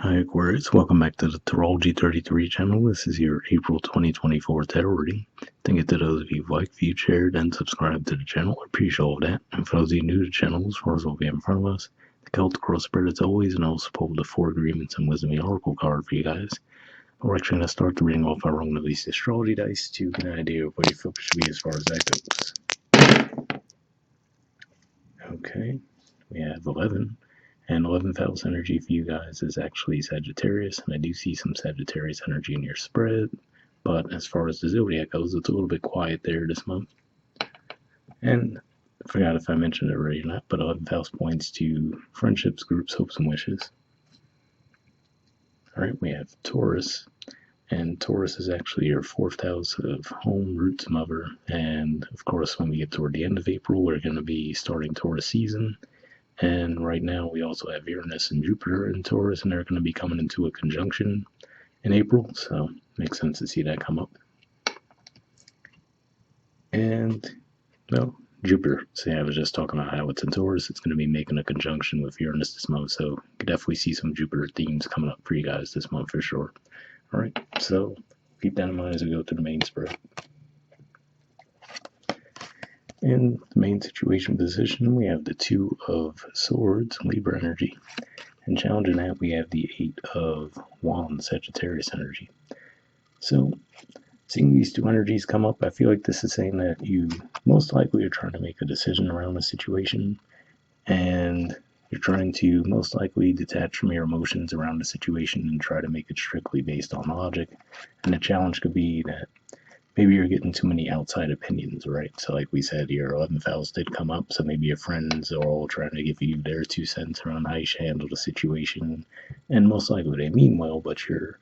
Hi Aquarius, welcome back to the Astrology 33 channel. This is your April 2024 tarot reading. Thank you to those of you who liked, viewed, shared, and subscribed to the channel. I appreciate all of that. And for those of you new to the channel, as far as what we have in front of us, the Celtic Cross Spirit as always, and I also pulled the 4 agreements and wisdom oracle card for you guys. We're actually going to start the reading off by rolling the astrology dice to get an idea of what your focus should be as far as that goes. Okay, we have 11. And 11th house energy for you guys is actually Sagittarius, and I do see some Sagittarius energy in your spread, but as far as the zodiac goes, it's a little bit quiet there this month. And I forgot if I mentioned it already or not, but 11th house points to friendships, groups, hopes, and wishes. Alright, we have Taurus, and Taurus is actually your 4th house of home, roots, mother, and of course when we get toward the end of April, we're going to be starting Taurus season. And right now we also have Uranus and Jupiter in Taurus, and they're going to be coming into a conjunction in April, so makes sense to see that come up. And, well, Jupiter. So yeah, I was just talking about how it's in Taurus. It's going to be making a conjunction with Uranus this month, so you can definitely see some Jupiter themes coming up for you guys this month for sure. Alright, so keep that in mind as we go through the main spread. In the main situation position, we have the 2 of Swords, Libra energy. And challenging that, we have the 8 of Wands, Sagittarius energy. So, seeing these 2 energies come up, I feel like this is saying that you most likely are trying to make a decision around a situation, and you're trying to most likely detach from your emotions around the situation and try to make it strictly based on logic. And the challenge could be that maybe you're getting too many outside opinions, right? So like we said, your 11th house did come up, so maybe your friends are all trying to give you their 2 cents around how you should handle the situation, and most likely they mean well, but you're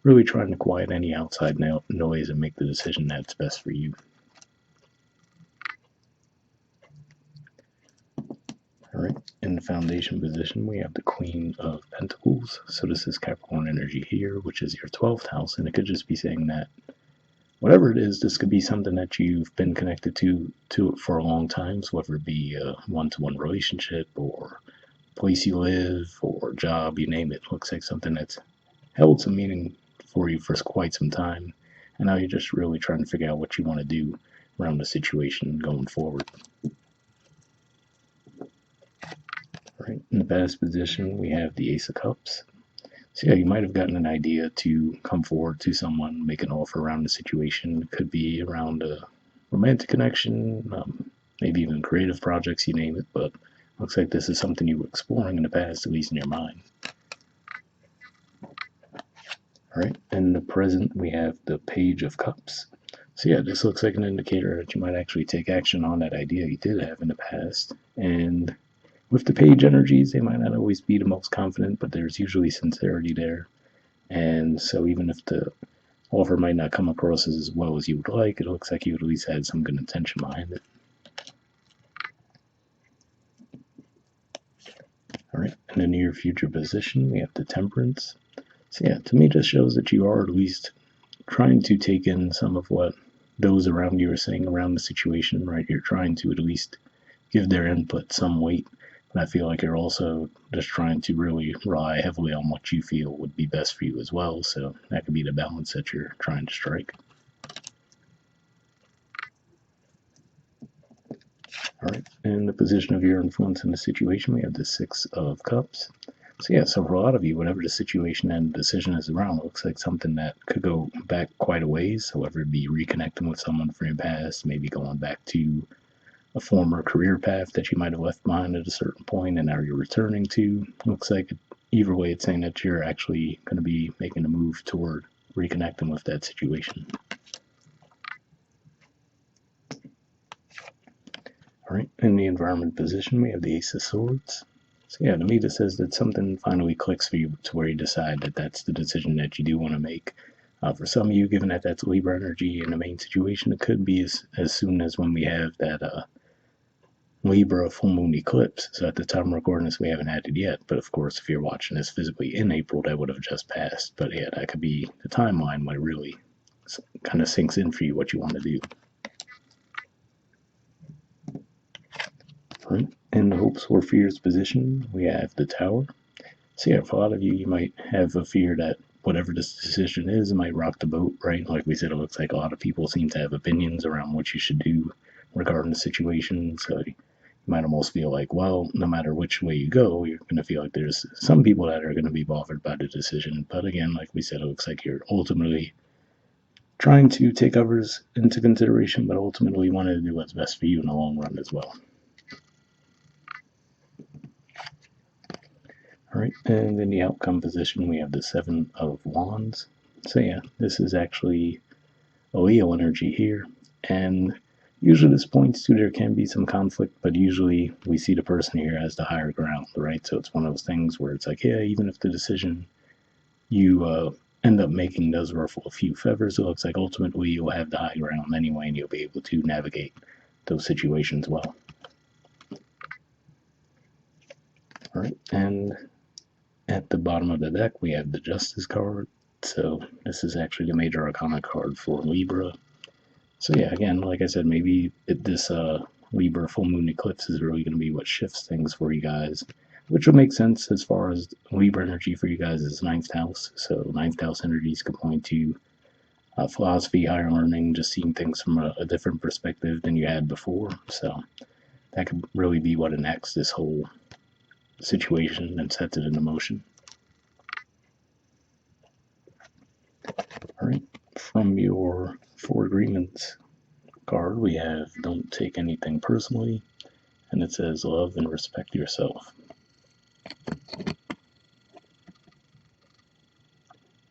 really trying to quiet any outside noise and make the decision that's best for you. Alright, in the foundation position, we have the Queen of Pentacles. So this is Capricorn energy here, which is your 12th house, and it could just be saying that whatever it is, this could be something that you've been connected to it for a long time, so whether it be a one-to-one relationship or place you live or job, you name it. Looks like something that's held some meaning for you for quite some time, and now you're just really trying to figure out what you want to do around the situation going forward. Right, in the past position, we have the Ace of Cups. So yeah, you might have gotten an idea to come forward to someone, make an offer around the situation. It could be around a romantic connection, maybe even creative projects, you name it, but looks like this is something you were exploring in the past, at least in your mind. Alright, in the present we have the Page of Cups. So yeah, this looks like an indicator that you might actually take action on that idea you did have in the past. And with the Page energies, they might not always be the most confident, but there's usually sincerity there. And so even if the offer might not come across as well as you would like, it looks like you at least had some good intention behind it. Alright, in the near future position, we have the Temperance. So yeah, to me, this shows that you are at least trying to take in some of what those around you are saying around the situation, right? You're trying to at least give their input some weight. And I feel like you're also just trying to really rely heavily on what you feel would be best for you as well. So that could be the balance that you're trying to strike. Alright, in the position of your influence in the situation, we have the 6 of Cups. So yeah, so for a lot of you, whatever the situation and decision is around, it looks like something that could go back quite a ways. So whether it be reconnecting with someone from your past, maybe going back to a former career path that you might have left behind at a certain point and now you're returning to. Looks like either way it's saying that you're actually going to be making a move toward reconnecting with that situation. Alright, in the environment position we have the Ace of Swords. So yeah, to me this says that something finally clicks for you to where you decide that that's the decision that you do want to make. For some of you, given that that's Libra energy in the main situation, it could be as soon as when we have that Libra full moon eclipse. So at the time of recording this, we haven't had it yet. But of course, if you're watching this physically in April, that would have just passed. But yeah, that could be the timeline when it really kind of sinks in for you what you want to do. Right. In the hopes or fears position, we have the Tower. So yeah, for a lot of you, you might have a fear that whatever this decision is, it might rock the boat, right? Like we said, it looks like a lot of people seem to have opinions around what you should do regarding the situation. So you might almost feel like, well, no matter which way you go, you're going to feel like there's some people that are going to be bothered by the decision. But again, like we said, it looks like you're ultimately trying to take others into consideration, but ultimately wanting to do what's best for you in the long run as well. All right, and in the outcome position, we have the Seven of Wands. So yeah, this is actually a Leo energy here, and usually this points to there can be some conflict, but usually we see the person here as the higher ground, right? So it's one of those things where it's like, yeah, even if the decision you end up making does ruffle a few feathers, it looks like ultimately you'll have the high ground anyway, and you'll be able to navigate those situations well. All right, and at the bottom of the deck, we have the Justice card. So this is actually the major arcana card for Libra. So yeah, again, like I said, maybe this Libra full moon eclipse is really going to be what shifts things for you guys, which will make sense as far as Libra energy for you guys is ninth house. So ninth house energies can point to philosophy, higher learning, just seeing things from a different perspective than you had before. So that could really be what enacts this whole situation and sets it into motion. All right, from your Four Agreements card, we have Don't Take Anything Personally, and it says Love and Respect Yourself.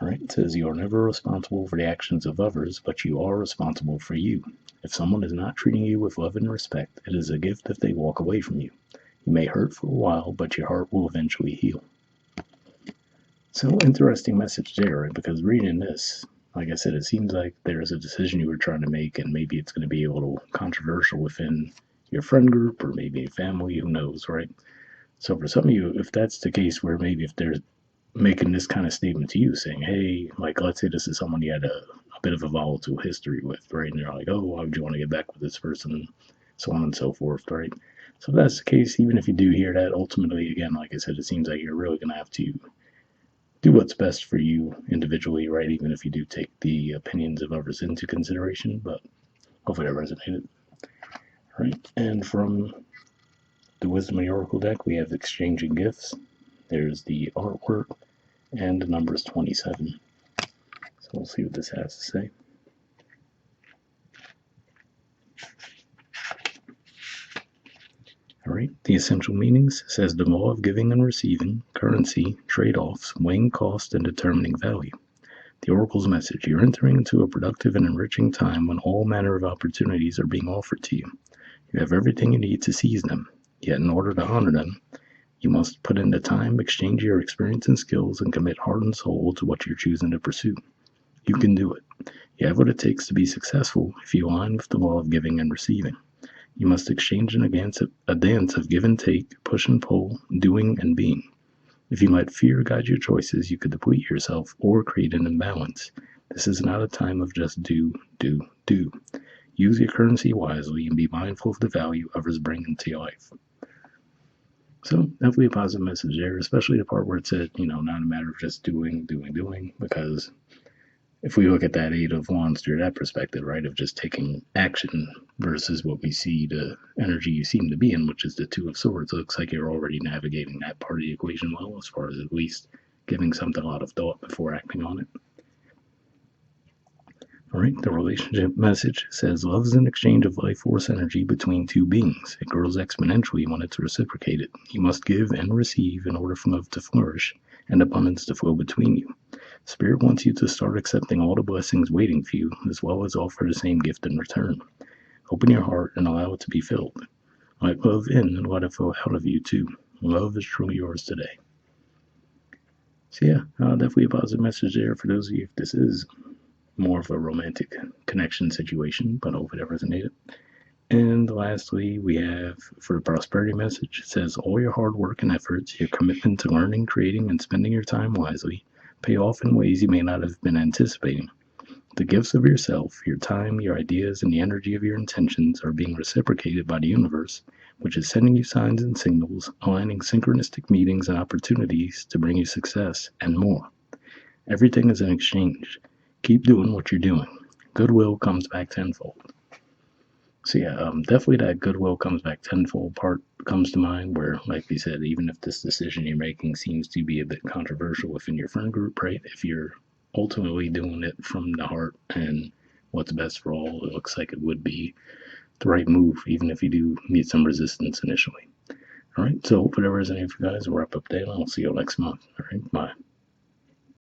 All right, it says you are never responsible for the actions of others, but you are responsible for you. If someone is not treating you with love and respect, it is a gift if they walk away from you. You may hurt for a while, but your heart will eventually heal. So, interesting message there, right? Because reading this, like I said, it seems like there's a decision you were trying to make, and maybe it's going to be a little controversial within your friend group or maybe family, who knows, right? So, for some of you, if that's the case, where maybe if they're making this kind of statement to you, saying, hey, like, let's say this is someone you had a bit of a volatile history with, right? And you're like, oh, why would you want to get back with this person? So on and so forth, right? So, if that's the case, even if you do hear that, ultimately, again, like I said, it seems like you're really going to have to do what's best for you individually, right? Even if you do take the opinions of others into consideration, but hopefully that resonated. All right, and from the Wisdom of the Oracle deck, we have Exchanging Gifts. There's the artwork, and the number is 27. So we'll see what this has to say. All right, the essential meanings says the law of giving and receiving, currency, trade-offs, weighing cost, and determining value. The Oracle's message: you're entering into a productive and enriching time when all manner of opportunities are being offered to you. You have everything you need to seize them, yet in order to honor them, you must put in the time, exchange your experience and skills, and commit heart and soul to what you're choosing to pursue. You can do it. You have what it takes to be successful if you align with the law of giving and receiving. You must exchange a dance of give and take, push and pull, doing and being. If you let fear guide your choices, you could deplete yourself or create an imbalance. This is not a time of just do, do, do. Use your currency wisely and be mindful of the value others bring into your life. So definitely a positive message there, especially the part where it said, not a matter of just doing, because if we look at that Eight of Wands through that perspective, right, of just taking action versus what we see the energy you seem to be in, which is the Two of Swords, it looks like you're already navigating that part of the equation well, as far as at least giving something a lot of thought before acting on it. All right, the relationship message says love is an exchange of life force energy between two beings. It grows exponentially when it's reciprocated. You must give and receive in order for love to flourish and abundance to flow between you. Spirit wants you to start accepting all the blessings waiting for you, as well as offer the same gift in return. Open your heart and allow it to be filled. Let love in and let it flow out of you too. Love is truly yours today. So yeah, definitely a positive message there for those of you if this is more of a romantic connection situation, but hopefully that resonated. And lastly, we have for the prosperity message, it says all your hard work and efforts, your commitment to learning, creating, and spending your time wisely pay off in ways you may not have been anticipating. The gifts of yourself, your time, your ideas, and the energy of your intentions are being reciprocated by the universe, which is sending you signs and signals, aligning synchronistic meetings and opportunities to bring you success and more. Everything is an exchange. Keep doing what you're doing. Goodwill comes back tenfold. So yeah, definitely that goodwill comes back tenfold part comes to mind where, like we said, even if this decision you're making seems to be a bit controversial within your friend group, right? If you're ultimately doing it from the heart and what's best for all, it looks like it would be the right move, even if you do meet some resistance initially. All right, so hope it resonates for you guys. We'll wrap up there, and I'll see you next month. All right, bye.